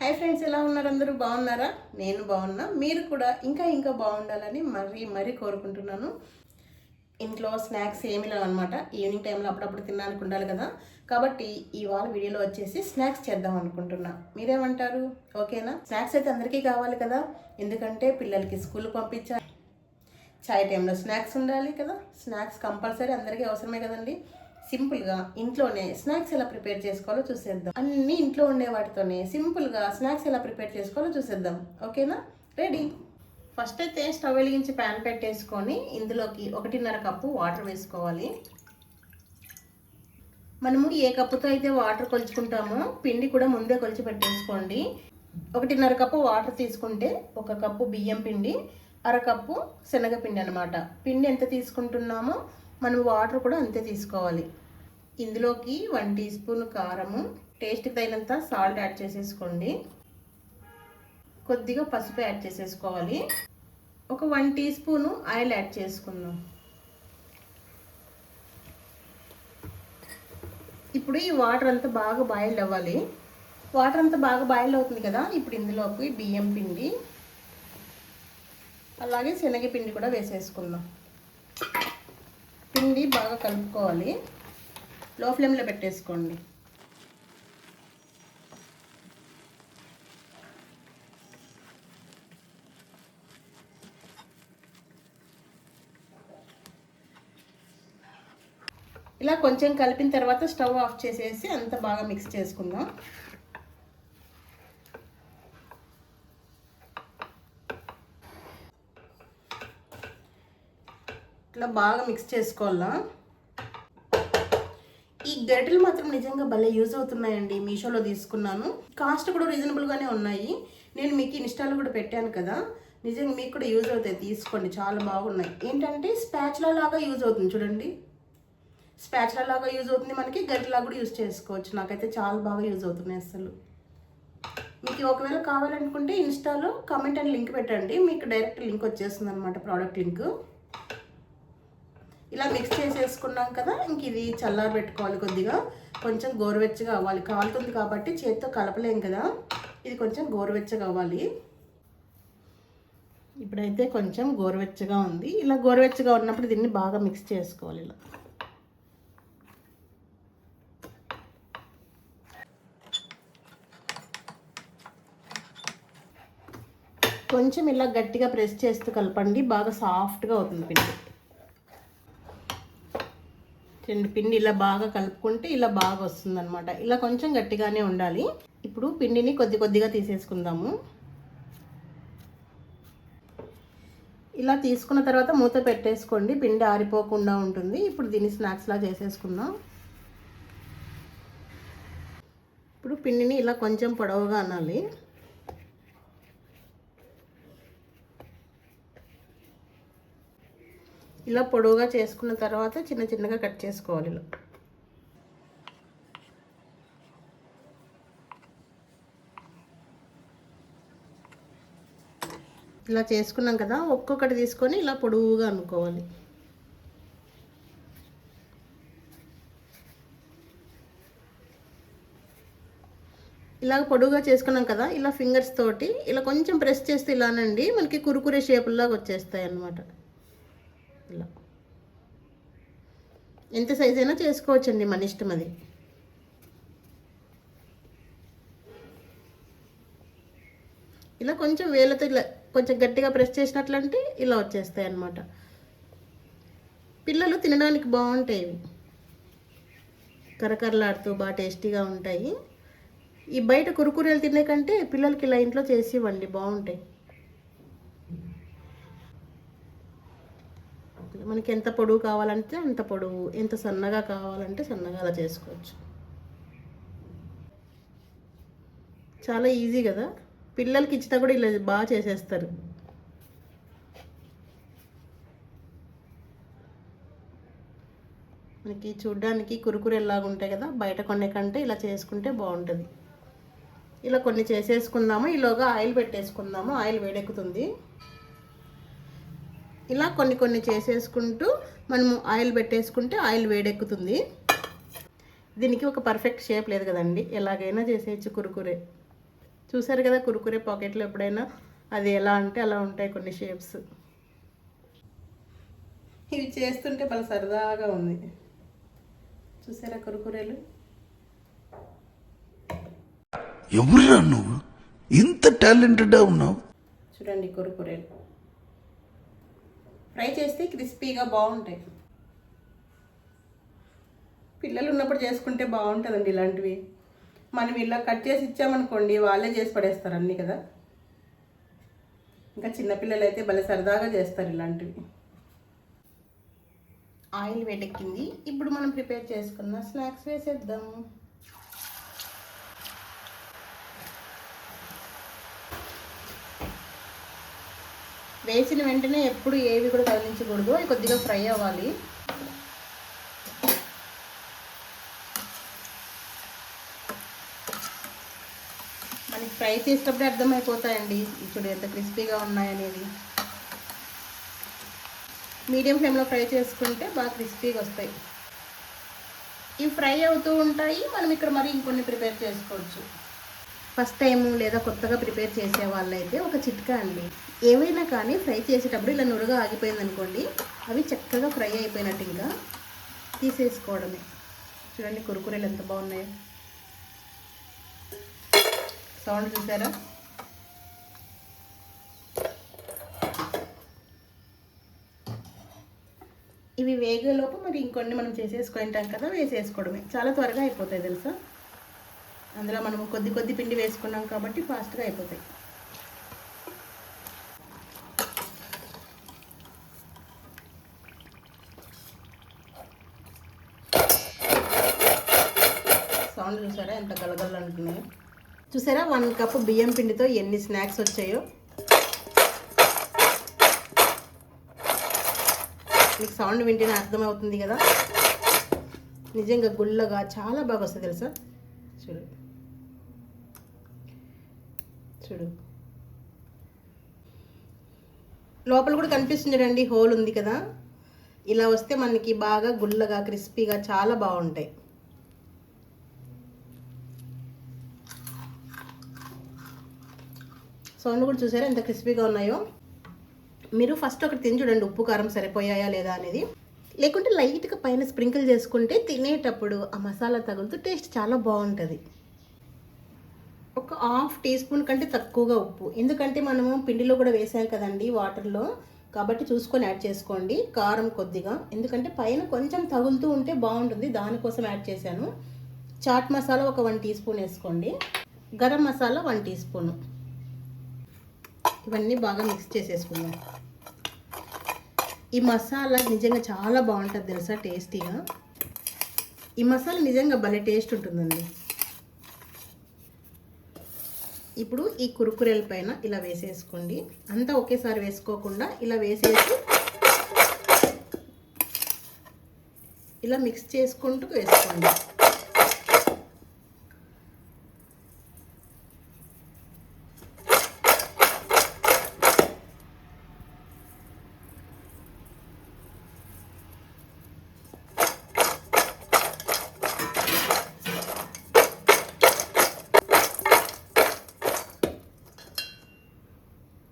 Hi friends, ఎలా ఉన్నారు? అందరూ బాగున్నారా? నేను బాగున్నా. మీరు కూడా ఇంకా బాగుండాలని మరీ కోరుకుంటున్నాను. ఇంట్లో స్నాక్స్ ఏమి లేవన్నమాట. ఈవినింగ్ టైంలో అప్పుడప్పుడు తినడానికి ఉండాలి కదా. కాబట్టి ఇవాళ వీడియోలో వచ్చేసి స్నాక్స్ చేద్దాం అనుకుంటున్నా. మీరేమంటారు? ఓకేనా? స్నాక్స్ అయితే అందరికీ కావాలి కదా, ఎందుకంటే పిల్లలకి స్కూల్కి పంపించాలి. చాయ్ టైంలో స్నాక్స్ ఉండాలి కదా. స్నాక్స్ కంపల్సరీ అందరికీ అవసరమే కదండి. సింపుల్గా ఇంట్లోనే స్నాక్స్ ఎలా ప్రిపేర్ చేసుకోవాలో చూసేద్దాం. అన్ని ఇంట్లో ఉండే వాటితోనే సింపుల్గా స్నాక్స్ ఎలా ప్రిపేర్ చేసుకోవాలో చూసేద్దాం. ఓకేనా? రెడీ. ఫస్ట్ అయితే స్టవ్ వెలిగించి ప్యాన్ పెట్టేసుకొని ఇందులోకి 1.5 కప్పు వాటర్ వేసుకోవాలి. మనము ఏ కప్పుతో అయితే వాటర్ కొలుచుకుంటామో పిండి కూడా ముందే కొలిచి పెట్టేసుకోండి. 1.5 కప్పు వాటర్ తీసుకుంటే 1 కప్పు బియ్యం పిండి, 1/2 కప్పు శనగపిండి అనమాట. పిండి ఎంత తీసుకుంటున్నామో మనం వాటర్ కూడా అంతే తీసుకోవాలి. ఇందులోకి 1 టీ స్పూన్ కారము, టేస్ట్కి తగినంత సాల్ట్ యాడ్ చేసేసుకోండి. కొద్దిగా పసుపు యాడ్ చేసేసుకోవాలి. ఒక 1 టీ స్పూను ఆయిల్ యాడ్ చేసుకుందాం. ఇప్పుడు ఈ వాటర్ అంతా బాగా బాయిల్ అవ్వాలి. వాటర్ అంతా బాగా బాయిల్ అవుతుంది కదా. ఇప్పుడు ఇందులోకి బియ్యం పిండి అలాగే శనగపిండి కూడా వేసేసుకుందాం. పిండి బాగా కలుపుకోవాలి. లో ఫ్లేమ్లో పెట్టేసుకోండి. ఇలా కొంచెం కలిపిన తర్వాత స్టవ్ ఆఫ్ చేసేసి అంత బాగా మిక్స్ చేసుకుందాం. ఇట్లా బాగా మిక్స్ చేసుకోవాలా. ఈ గరిటెలు మాత్రం నిజంగా భలే యూజ్ అవుతున్నాయండి. మీషోలో తీసుకున్నాను. కాస్ట్ కూడా రీజనబుల్గానే ఉన్నాయి. నేను మీకు ఇన్స్టాలో కూడా పెట్టాను కదా. నిజంగా మీకు కూడా యూజ్ అవుతాయి, తీసుకోండి. చాలా బాగున్నాయి. ఏంటంటే స్పాచులా లాగా యూజ్ అవుతుంది. చూడండి, స్పాచులా లాగా యూజ్ అవుతుంది. మనకి గరిటెలా కూడా యూజ్ చేసుకోవచ్చు. నాకైతే చాలా బాగా యూజ్ అవుతున్నాయి అసలు. మీకు ఒకవేళ కావాలనుకుంటే ఇన్స్టాలో కామెంట్ అని లింక్ పెట్టండి, మీకు డైరెక్ట్ లింక్ వచ్చేస్తుంది అనమాట, ప్రోడక్ట్ లింక్. ఇలా మిక్స్ చేసేసుకున్నాం కదా. ఇంక ఇది చల్లారి పెట్టుకోవాలి. కొద్దిగా కొంచెం గోరువెచ్చగా అవ్వాలి. కాలుతుంది కాబట్టి చేతితో కలపలేం కదా. ఇది కొంచెం గోరువెచ్చగా అవ్వాలి. ఇప్పుడైతే కొంచెం గోరువెచ్చగా ఉంది. ఇలా గోరువెచ్చగా ఉన్నప్పుడు దీన్ని బాగా మిక్స్ చేసుకోవాలి. ఇలా కొంచెం ఇలా గట్టిగా ప్రెస్ చేస్తూ కలపండి. బాగా సాఫ్ట్గా అవుతుంది పిండి. పిండి ఇలా బాగా కలుపుకుంటే ఇలా బాగా వస్తుంది అనమాట. ఇలా కొంచెం గట్టిగానే ఉండాలి. ఇప్పుడు పిండిని కొద్దిగా తీసేసుకుందాము. ఇలా తీసుకున్న తర్వాత మూత పెట్టేసుకోండి. పిండి ఆరిపోకుండా ఉంటుంది. ఇప్పుడు దీన్ని స్నాక్స్లా చేసేసుకుందాం. ఇప్పుడు పిండిని ఇలా కొంచెం పొడవుగా అనాలి. ఇలా పొడవుగా చేసుకున్న తర్వాత చిన్నగా కట్ చేసుకోవాలి. ఇలా చేసుకున్నాం కదా. ఒక్కొక్కటి తీసుకొని ఇలా పొడవుగా అనుకోవాలి. ఇలా పొడవుగా చేసుకున్నాం కదా. ఇలా ఫింగర్స్ తోటి ఇలా కొంచెం ప్రెస్ చేస్తే ఇలానండి మనకి కురుకురే షేపుల్లాగా వచ్చేస్తాయి అన్నమాట. ఇలా ఎంత సైజ్ అయినా చేసుకోవచ్చండి, మన ఇష్టం అది. ఇలా కొంచెం వేళ్ళతో ఇలా కొంచెం గట్టిగా ప్రెస్ చేసినట్లంటే ఇలా వచ్చేస్తాయి అన్నమాట. పిల్లలు తినడానికి బాగుంటాయి. కరకరలాడుతూ బాగా టేస్టీగా ఉంటాయి. ఈ బయట కురుకురేలు తినే కంటే పిల్లలకి ఇలా ఇంట్లో చేసి ఇవ్వండి, బాగుంటాయి. మనకి ఎంత పొడవు కావాలంటే అంత పొడవు, ఎంత సన్నగా కావాలంటే సన్నగా అలా చేసుకోవచ్చు. చాలా ఈజీ కదా. పిల్లలకి ఇచ్చినా కూడా ఇలా బాగా చేసేస్తారు. మనకి చూడ్డానికి కురుకురేలాగా ఉంటాయి కదా. బయట కొనే కంటే ఇలా చేసుకుంటే బాగుంటుంది. ఇలా కొన్ని చేసేసుకుందాము. ఈలోగా ఆయిల్ పెట్టేసుకుందాము. ఆయిల్ వేడెక్కుతుంది. ఇలా కొన్ని చేసేసుకుంటూ మనము ఆయిల్ పెట్టేసుకుంటే ఆయిల్ వేడెక్కుతుంది. దీనికి ఒక పర్ఫెక్ట్ షేప్ లేదు కదండి, ఎలాగైనా చేసేయచ్చు కురుకురే. చూసారు కదా కురుకురే పాకెట్లో ఎప్పుడైనా అది ఎలా అంటే అలా ఉంటాయి కొన్ని షేప్స్. ఇవి చేస్తుంటే భలే సరదాగా ఉంది. చూసారా కురుకురేలు? ఎవరురా నువ్వు, ఇంత టాలెంటెడ్గా ఉన్నావు? చూడండి కురుకురేలు ఫ్రై చేస్తే క్రిస్పీగా బాగుంటాయి. పిల్లలు ఉన్నప్పుడు చేసుకుంటే బాగుంటుందండి ఇలాంటివి. మనం ఇలా కట్ చేసి ఇచ్చామనుకోండి వాళ్ళే చేసి పడేస్తారు అన్నీ కదా. ఇంకా చిన్నపిల్లలు అయితే భలే సరదాగా చేస్తారు ఇలాంటివి. ఆయిల్ వేడెక్కింది. ఇప్పుడు మనం ప్రిపేర్ చేసుకున్న స్నాక్స్ వేసేద్దాం. వేసిన వెంటనే ఎప్పుడు ఏవి కూడా కదిలించకూడదు, అవి కొద్దిగా ఫ్రై అవ్వాలి. మనకి ఫ్రై చేసేటప్పుడే అర్థమైపోతాయండి ఇప్పుడు ఎంత క్రిస్పీగా ఉన్నాయనేది. మీడియం ఫ్లేమ్లో ఫ్రై చేసుకుంటే బాగా క్రిస్పీగా వస్తాయి. ఇవి ఫ్రై అవుతూ ఉంటాయి. మనం ఇక్కడ మరి ఇంకొన్ని ప్రిపేర్ చేసుకోవచ్చు. ఫస్ట్ టైం లేదా కొత్తగా ప్రిపేర్ చేసే వాళ్ళైతే ఒక చిట్కా అండి, ఏవైనా కానీ ఫ్రై చేసేటప్పుడు ఇలా నురగా ఆగిపోయింది అనుకోండి, అవి చక్కగా ఫ్రై అయిపోయినట్టు ఇంకా తీసేసుకోవడమే. చూడండి కురుకురేలు ఎంత బాగున్నాయో. సౌండ్ చూసారా? ఇవి వేగేలోపు మరి ఇంకొన్ని మనం చేసేసుకుంటాం కదా, వేసేసుకోవడమే. చాలా త్వరగా అయిపోతాయి తెలుసా. అందులో మనం కొద్ది కొద్ది పిండి వేసుకున్నాం కాబట్టి ఫాస్ట్గా అయిపోతాయి. సౌండ్ చూసారా ఎంత గలగలు అంటున్నాయో. చూసారా 1 కప్పు బియ్యం పిండితో ఎన్ని స్నాక్స్ వచ్చాయో. మీకు సౌండ్ వింటేనే అర్థమవుతుంది కదా. నిజంగా గుల్లగా చాలా బాగా వస్తుంది తెలుసా. చూడు చూడు లోపల కూడా కనిపిస్తుంది రండి, హోల్ ఉంది కదా. ఇలా వస్తే మనకి బాగా గుల్లగా క్రిస్పీగా చాలా బాగుంటాయి. సౌండ్ కూడా చూసారా ఎంత క్రిస్పీగా ఉన్నాయో. మీరు ఫస్ట్ ఒకటి తిని చూడండి, ఉప్పు కారం సరిపోయాయా లేదా అనేది. లేకుంటే లైట్గా పైన స్ప్రింకిల్ చేసుకుంటే తినేటప్పుడు ఆ మసాలా తగులుతూ టేస్ట్ చాలా బాగుంటుంది. ఒక 1/2 టీ స్పూన్ కంటే తక్కువగా ఉప్పు, ఎందుకంటే మనము పిండిలో కూడా వేసాం కదండి వాటర్లో, కాబట్టి చూసుకొని యాడ్ చేసుకోండి. కారం కొద్దిగా, ఎందుకంటే పైన కొంచెం తగులుతూ ఉంటే బాగుంటుంది, దానికోసం యాడ్ చేశాను. చాట్ మసాలా ఒక 1 టీ స్పూన్ వేసుకోండి. Garam masala 1 teaspoon. ఇవన్నీ బాగా మిక్స్ చేసేసుకుందాం. ఈ మసాలా నిజంగా చాలా బాగుంటుంది తెలుసా, టేస్టీగా. ఈ మసాలా నిజంగా భలే టేస్ట్ ఉంటుందండి. ఇప్పుడు ఈ కురుకురేల పైన ఇలా వేసేసుకోండి. అంతా ఒకేసారి వేసుకోకుండా ఇలా వేసేసి ఇలా మిక్స్ చేసుకుంటూ వేసుకోండి.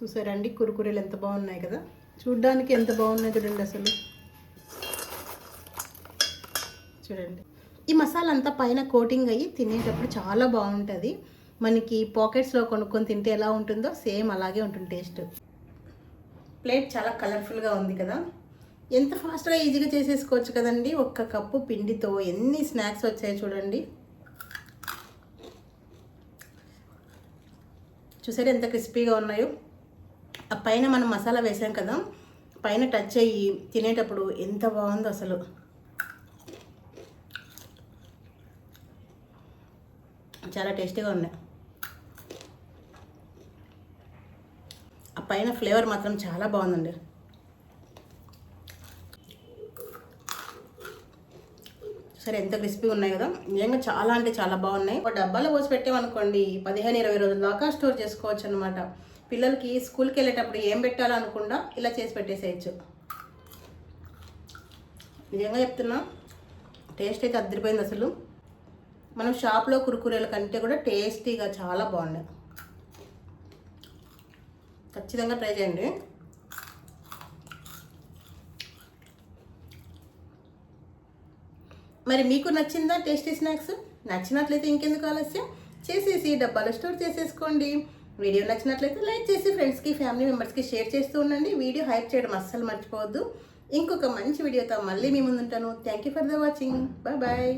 చూసారండి కురుకురేలు ఎంత బాగున్నాయి కదా, చూడ్డానికి ఎంత బాగున్నాయి చూడండి అసలు. చూడండి ఈ మసాలా అంతా పైన కోటింగ్ అయ్యి తినేటప్పుడు చాలా బాగుంటుంది. మనకి పాకెట్స్లో కొనుక్కొని తింటే ఎలా ఉంటుందో సేమ్ అలాగే ఉంటుంది టేస్ట్. ప్లేట్ చాలా కలర్ఫుల్గా ఉంది కదా, ఎంత ఫాస్ట్గా ఈజీగా చేసేసుకోవచ్చు కదండి. 1 కప్పు పిండితో ఎన్ని స్నాక్స్ వచ్చాయో చూడండి. చూసారా ఎంత క్రిస్పీగా ఉన్నాయో. ఆ పైన మనం మసాలా వేసాం కదా, పైన టచ్ అయ్యి తినేటప్పుడు ఎంత బాగుందో అసలు. చాలా టేస్టీగా ఉన్నాయి. ఆ పైన ఫ్లేవర్ మాత్రం చాలా బాగుందండి. సరే ఎంత క్రిస్పీగా ఉన్నాయి కదా, నిజంగా చాలా అంటే చాలా బాగున్నాయి. ఒక డబ్బాలో పోసి పెట్టామనుకోండి 15-20 రోజుల దాకా స్టోర్ చేసుకోవచ్చు అనమాట. పిల్లలకి స్కూల్కి వెళ్ళేటప్పుడు ఏం పెట్టాలనుకుండా ఇలా చేసి పెట్టేసేయచ్చు. నిజంగా చెప్తున్నా, టేస్ట్ అయితే అదిరిపోయింది అసలు. మనం షాప్లో కురుకురేల కంటే కూడా టేస్టీగా చాలా బాగున్నాయి. ఖచ్చితంగా ట్రై చేయండి. మరి మీకు నచ్చిందా టేస్టీ స్నాక్స్? నచ్చినట్లయితే ఇంకెందుకు ఆలస్యం, చేసేసి డబ్బాలో స్టోర్ చేసేసుకోండి. వీడియో నచ్చినట్లయితే లైక్ చేసి ఫ్రెండ్స్కి ఫ్యామిలీ మెంబర్స్కి షేర్ చేస్తూ ఉండండి. వీడియో హైప్ చేయడం అస్సలు మర్చిపోవద్దు. ఇంకొక మంచి వీడియోతో మళ్ళీ మీ ముందుంటాను. Thank you for the watching. Bye.